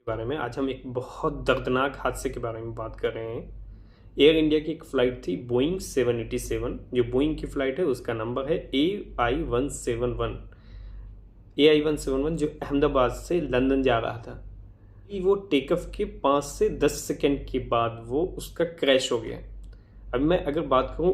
बारे में आज हम एक बहुत दर्दनाक हादसे के बारे में बात कर रहे हैं। एयर इंडिया की एक फ़्लाइट थी बोइंग 787। जो बोइंग की फ़्लाइट है उसका नंबर है AI-171। AI-171 जो अहमदाबाद से लंदन जा रहा था। वो टेक ऑफ के 5 से 10 सेकंड के बाद वो उसका क्रैश हो गया। अब मैं अगर बात करूँ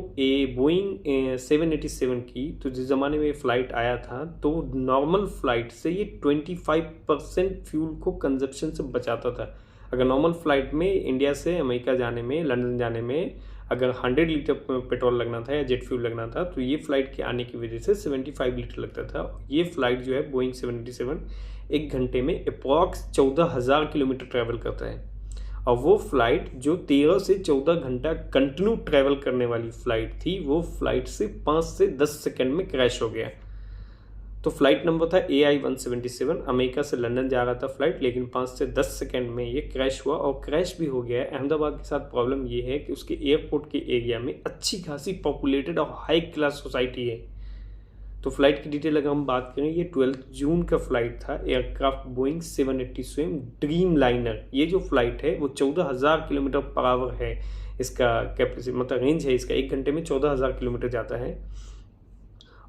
बोइंग 787 की, तो जिस ज़माने में ये फ़्लाइट आया था तो नॉर्मल फ़्लाइट से ये 25% फ्यूल को कंजप्शन से बचाता था। अगर नॉर्मल फ़्लाइट में इंडिया से अमेरिका जाने में, लंदन जाने में अगर 100 लीटर पेट्रोल लगना था या जेट फ्यूल लगना था, तो ये फ़्लाइट के आने की वजह से 75 लीटर लगता था। ये फ़्लाइट जो है बोइंग 787 एक घंटे में अप्रॉक्स 14,000 किलोमीटर ट्रैवल करता है। और वो फ़्लाइट जो 13 से 14 घंटा कंटिन्यू ट्रैवल करने वाली फ़्लाइट थी, वो फ़्लाइट से 5 से 10 सेकंड में क्रैश हो गया। तो फ़्लाइट नंबर था AI-177। अमेरिका से लंदन जा रहा था फ़्लाइट, लेकिन 5 से 10 सेकंड में ये क्रैश हुआ और क्रैश भी हो गया है। अहमदाबाद के साथ प्रॉब्लम ये है कि उसके एयरपोर्ट के एरिया में अच्छी खासी पॉपुलेटेड और हाई क्लास सोसाइटी है। तो फ्लाइट की डिटेल अगर हम बात करें, ये 12 जून का फ्लाइट था। Aircraft Boeing 787 dream liner. ये जो फ्लाइट है वो 14,000 किलोमीटर पर आवर है। इसका कैपेसिटी मतलब रेंज है इसका, 1 घंटे में 14,000 किलोमीटर जाता है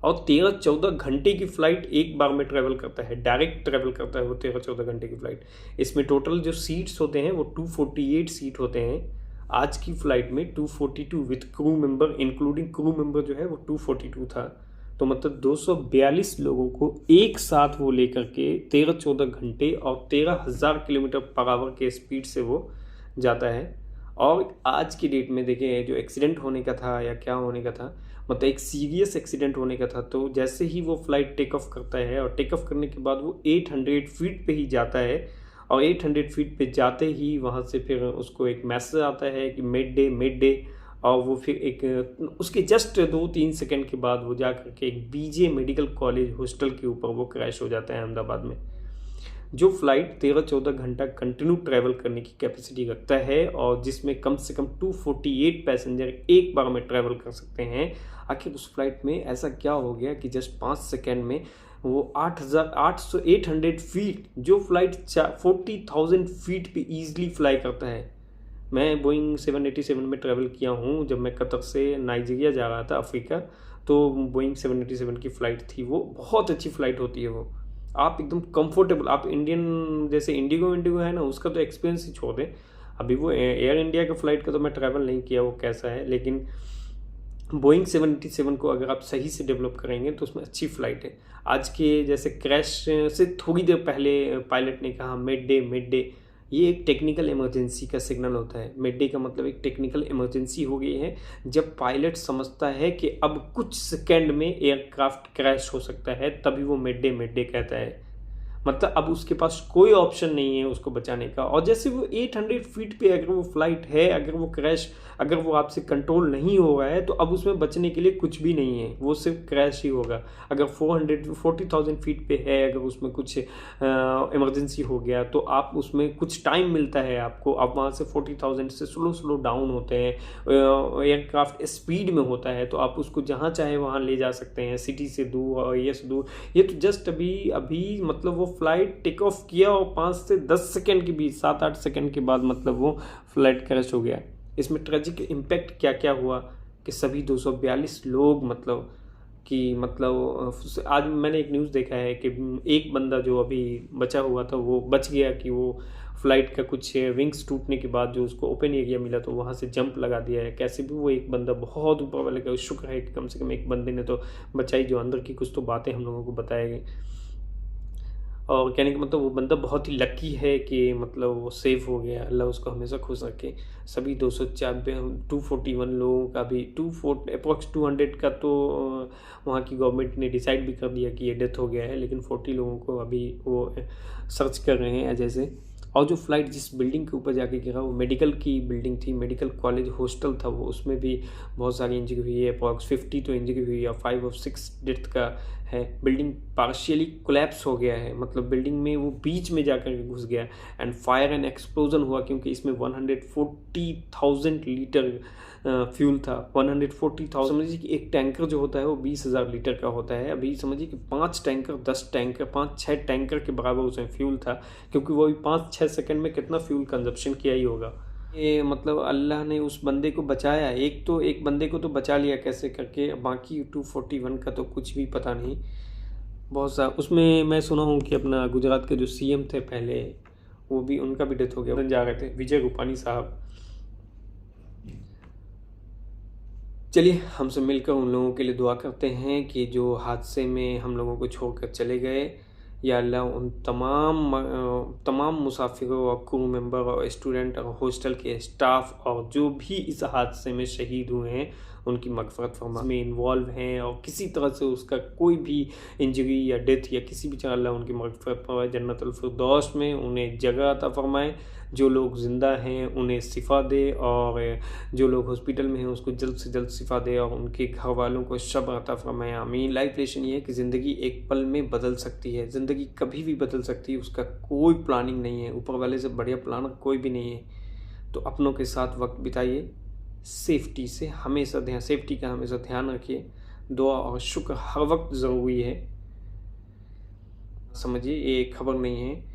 और 13-14 घंटे की फ़्लाइट एक बार में ट्रैवल करता है, डायरेक्ट ट्रैवल करता है वो 13-14 घंटे की फ़्लाइट। इसमें टोटल जो सीट्स होते हैं वो 248 सीट होते हैं। आज की फ़्लाइट में 242 with crew member, including crew member जो है वो 242 था। तो मतलब 242 लोगों को एक साथ वो लेकर के 13-14 घंटे और 13,000 किलोमीटर पर आवर के स्पीड से वो जाता है। और आज की डेट में देखें, जो एक्सीडेंट होने का था या क्या होने का था, मतलब एक सीरियस एक्सीडेंट होने का था, तो जैसे ही वो फ्लाइट टेक ऑफ करता है और टेक ऑफ करने के बाद वो 800 फीट पे ही जाता है और 800 फीट पे जाते ही वहाँ से फिर उसको एक मैसेज आता है कि मिड डे। और वो फिर एक उसके जस्ट 2-3 सेकंड के बाद वो जा करके एक BJ मेडिकल कॉलेज हॉस्टल के ऊपर वो क्रैश हो जाता है अहमदाबाद में। जो फ्लाइट 13-14 घंटा कंटिन्यू ट्रैवल करने की कैपेसिटी रखता है और जिसमें कम से कम 248 पैसेंजर एक बार में ट्रैवल कर सकते हैं, आखिर उस फ्लाइट में ऐसा क्या हो गया कि जस्ट 5 सेकेंड में वो 800 फीट, जो फ्लाइट 40,000 फीट पे ईजिली फ्लाई करता है। मैं बोइंग 787 में ट्रैवल किया हूँ। जब मैं कतर से नाइजीरिया जा रहा था, अफ्रीका, तो बोइंग 787 की फ़्लाइट थी। वो बहुत अच्छी फ़्लाइट होती है वो। आप एकदम कंफर्टेबल, आप इंडियन जैसे इंडिगो है ना, उसका तो एक्सपीरियंस ही छोड़ दें। अभी वो एयर इंडिया के फ़्लाइट का तो मैं ट्रैवल नहीं किया वो कैसा है, लेकिन बोइंग 787 को अगर आप सही से डेवलप करेंगे तो उसमें अच्छी फ़्लाइट है। आज के जैसे क्रैश से थोड़ी देर पहले पायलट ने कहा मिड डे, ये एक टेक्निकल इमरजेंसी का सिग्नल होता है। मिड डे का मतलब एक टेक्निकल इमरजेंसी हो गई है, जब पायलट समझता है कि अब कुछ सेकंड में एयरक्राफ्ट क्रैश हो सकता है, तभी वो मिड डे कहता है। मतलब अब उसके पास कोई ऑप्शन नहीं है उसको बचाने का। और जैसे वो 800 फीट पे अगर वो फ्लाइट है, अगर वो आपसे कंट्रोल नहीं हो रहा है, तो अब उसमें बचने के लिए कुछ भी नहीं है, वो सिर्फ क्रैश ही होगा। अगर 40,000 फीट पे है, अगर उसमें कुछ इमरजेंसी हो गया, तो आप उसमें कुछ टाइम मिलता है आपको। आप वहाँ से 40,000 से स्लो डाउन होते हैं, एयरक्राफ्ट स्पीड में होता है, तो आप उसको जहाँ चाहे वहाँ ले जा सकते हैं, सिटी से दूर और ये से दूर। ये तो जस्ट अभी मतलब वो फ्लाइट टेक ऑफ किया और 5 से 10 सेकंड के बीच, 7-8 सेकंड के बाद मतलब वो फ्लाइट क्रैश हो गया। इसमें ट्रेजिक इम्पैक्ट क्या क्या हुआ कि सभी 242 लोग आज मैंने एक न्यूज़ देखा है कि एक बंदा जो अभी बचा हुआ था वो बच गया, कि वो फ्लाइट का कुछ विंग्स टूटने के बाद जो उसको ओपन एरिया मिला तो वहाँ से जंप लगा दिया है। कैसे भी वो एक बंदा बहुत ऊपर वाले का शुक्र है कि कम से कम एक बंदे ने तो बचाई, जो अंदर की कुछ तो बातें हम लोगों को बताई गई। और कहने का मतलब वो बंदा बहुत ही लकी है कि मतलब वो सेफ हो गया। अल्लाह उसको हमेशा खुश रखे। सभी 241 लोगों का भी अप्रॉक्स 200 का तो वहाँ की गवर्नमेंट ने डिसाइड भी कर दिया कि ये डेथ हो गया है, लेकिन 40 लोगों को अभी वो सर्च कर रहे हैं जैसे। और जो फ्लाइट जिस बिल्डिंग के ऊपर जाके गिरा वो मेडिकल की बिल्डिंग थी, मेडिकल कॉलेज हॉस्टल था वो, उसमें भी बहुत सारी इंजरी हुई है। अप्रॉक्स 50 तो इंजरी हुई है, 5 और 6 डेथ का है। बिल्डिंग पार्शियली कोलैप्स हो गया है, मतलब बिल्डिंग में वो बीच में जाकर के घुस गया। एंड फायर एंड एक्सप्लोजन हुआ क्योंकि इसमें 140,000 लीटर फ्यूल था। 140,000 समझिए कि एक टैंकर जो होता है वो 20,000 लीटर का होता है। अभी समझिए कि 5 टैंकर 10 टैंकर 5-6 टैंकर के बराबर उसमें फ्यूल था, क्योंकि वो भी 5-6 5-6 सेकंड में कितना फ्यूल कंजप्शन किया ही होगा। ये मतलब अल्लाह ने उस बंदे को बचाया, एक बंदे को तो बचा लिया कैसे करके, बाकी 241 का तो कुछ भी पता नहीं। बहुत सा उसमें मैं सुना हूँ कि अपना गुजरात के जो सीएम थे पहले, वो भी, उनका भी डेथ हो गया, जा रहे थे, विजय रूपानी साहब। चलिए हम सब मिलकर उन लोगों के लिए दुआ करते हैं कि जो हादसे में हम लोगों को छोड़कर चले गए, या अल्लाह उन तमाम मुसाफिरों और क्रू मेंबर और स्टूडेंट और हॉस्टल के स्टाफ और जो भी इस हादसे में शहीद हुए हैं उनकी मग़फ़िरत फरमा, में इन्वॉल्व हैं और किसी तरह से उसका कोई भी इंजरी या डेथ या किसी भी तरह अल्लाह उनकी मग़फ़िरत फरमाए, जन्नतुल फिरदौस में उन्हें जगह अता फरमाए। जो लोग ज़िंदा हैं उन्हें शिफा दे, और जो लोग हॉस्पिटल में हैं उसको जल्द से जल्द शिफा दे, और उनके घर वालों को सब्र अता फरमाए, आमीन। लाइफ लेसन ये है कि ज़िंदगी एक पल में बदल सकती है, ज़िंदगी कभी भी बदल सकती है, उसका कोई प्लानिंग नहीं है, ऊपर वाले से बढ़िया प्लानर कोई भी नहीं है। तो अपनों के साथ वक्त बिताइए, सेफ्टी से हमेशा सेफ्टी का हमेशा ध्यान रखिए। दुआ और शुक्र हर वक्त ज़रूरी है। समझिए ये एक खबर नहीं है,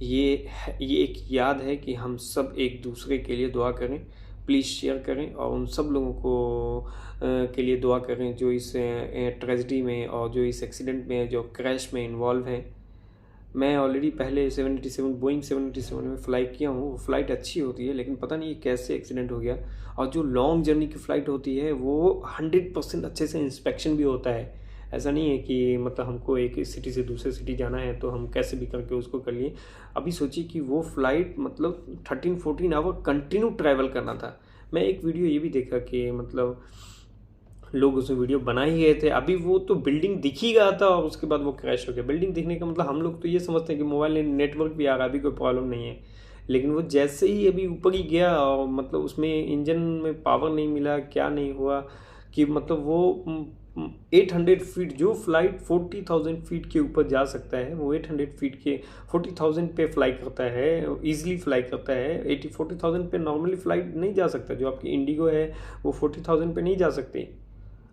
ये एक याद है कि हम सब एक दूसरे के लिए दुआ करें। प्लीज़ शेयर करें और उन सब लोगों को के लिए दुआ करें जो इस ट्रेजेडी में और जो इस एक्सीडेंट में, जो क्रैश में इन्वॉल्व हैं। मैं ऑलरेडी पहले 787 बोइंग 787 में फ़्लाई किया हूँ। वो फ़्लाइट अच्छी होती है, लेकिन पता नहीं कैसे एक्सीडेंट हो गया। और जो लॉन्ग जर्नी की फ़्लाइट होती है वो 100% अच्छे से इंस्पेक्शन भी होता है। ऐसा नहीं है कि मतलब हमको एक सिटी से दूसरे सिटी जाना है तो हम कैसे भी करके उसको कर लिए। अभी सोचिए कि वो फ़्लाइट मतलब 13-14 आवर कंटिन्यू ट्रैवल करना था। मैं एक वीडियो ये भी देखा कि मतलब लोग उसमें वीडियो बना ही गए थे, अभी वो तो बिल्डिंग दिख ही गया था और उसके बाद वो क्रैश हो गया। बिल्डिंग दिखने का मतलब हम लोग तो ये समझते हैं कि मोबाइल नेटवर्क भी आ रहा है, अभी कोई प्रॉब्लम नहीं है, लेकिन वो जैसे ही अभी ऊपर ही गया और मतलब उसमें इंजन में पावर नहीं मिला, क्या नहीं हुआ कि मतलब वो 800 फीट, जो फ्लाइट 40,000 फीट के ऊपर जा सकता है वो 800 फीट के 40,000 पे फ्लाई करता है, ईजिली फ्लाई करता है। 40,000 पे नॉर्मली फ्लाइट नहीं जा सकता, जो आपकी इंडिगो है वो 40,000 पे नहीं जा सकती।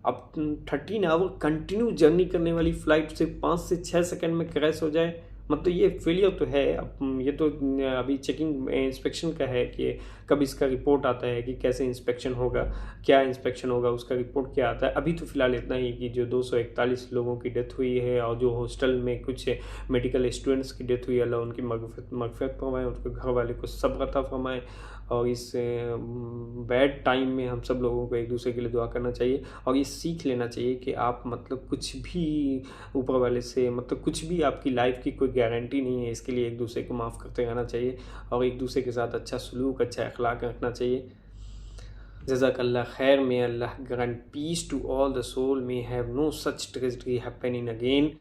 अब 13 आवर कंटिन्यू जर्नी करने वाली फ़्लाइट से 5 से 6 सेकंड में क्रैश हो जाए, मतलब ये फेलियर तो है। अब ये तो अभी चेकिंग इंस्पेक्शन का है कि कब इसका रिपोर्ट आता है कि कैसे इंस्पेक्शन होगा, क्या इंस्पेक्शन होगा, उसका रिपोर्ट क्या आता है। अभी तो फ़िलहाल इतना ही कि जो 241 लोगों की डेथ हुई है और जो हॉस्टल में कुछ मेडिकल स्टूडेंट्स की डेथ हुई है, अल्लाह उनकी मग़फ़िरत फरमाए, उनके घर वाले को सब्र अता फरमाए। और इस बैड टाइम में हम सब लोगों को एक दूसरे के लिए दुआ करना चाहिए और ये सीख लेना चाहिए कि आप मतलब कुछ भी ऊपर वाले से, मतलब कुछ भी आपकी लाइफ की कोई गारंटी नहीं है, इसके लिए एक दूसरे को माफ़ करते रहना चाहिए और एक दूसरे के साथ अच्छा सलूक, अच्छा अखलाक रखना चाहिए। जज़ाकल्लाह खैर, may Allah grant peace to all the soul, may have no such tragedy happen in again.